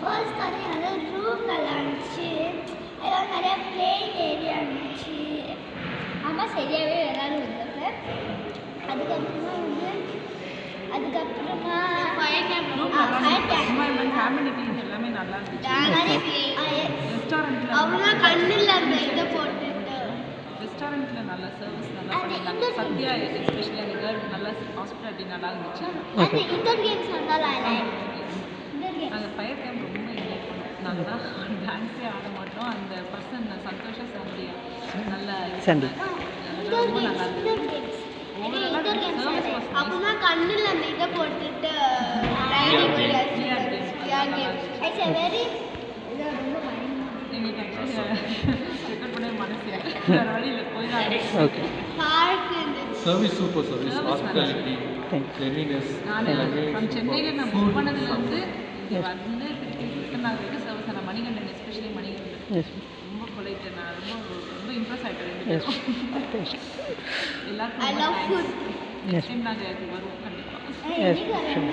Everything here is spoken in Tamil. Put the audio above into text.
ஃபர்ஸ்ட் வந்து அந்த ரூம் நல்லா இருந்துச்சு. அதெல்லாம் நிறைய பிளேயிங் ஏரியா இருந்துச்சு. ஆமாம் சரியாகவே விளாடும் இருந்தது. அதுக்கப்புறமா எல்லாமே நல்லா இருந்துச்சு. அவ்வளோ கண்ணில் அந்த இதை போட்டுட்டு ரெஸ்டாரண்ட்டில் நல்ல சர்வீஸ் நல்லா பண்ணியிருந்தாங்க. சத்யா எஸ்பெஷலி அந்த கேர்ள் நல்லா ஹாஸ்பிட்டாலிட்டி நல்லா இருந்துச்சு. அந்த இன்டோர் கேம்ஸ் வந்தாலும் அந்த ஃபயர் கேம்ப் ரொம்ப என்ஜாய் பண்ணோம். நல்லா டான்ஸே ஆட மாட்டோம். அந்த பர்சன் சந்தோஷ சாந்தியா நல்லா ரொம்ப நல்லா இருந்துச்சு. அப்புறமா கண்ணில் அந்த இதை போட்டுட்டு Service super service, hospitality, cleanliness. சென்னையில் நான் புக் பண்ணதுலேருந்து வந்து சர்வீஸ் நான் மணிகண்டன் எஸ்பெஷலி மணிகண்டன் ரொம்ப பொலைட்டு. நான் ரொம்ப இம்ப்ரெஸ் ஆகிட்டேன். எல்லாருக்கும் நெக்ஸ்ட் டைம் நாங்கள் வருவோம் கண்டிப்பாக.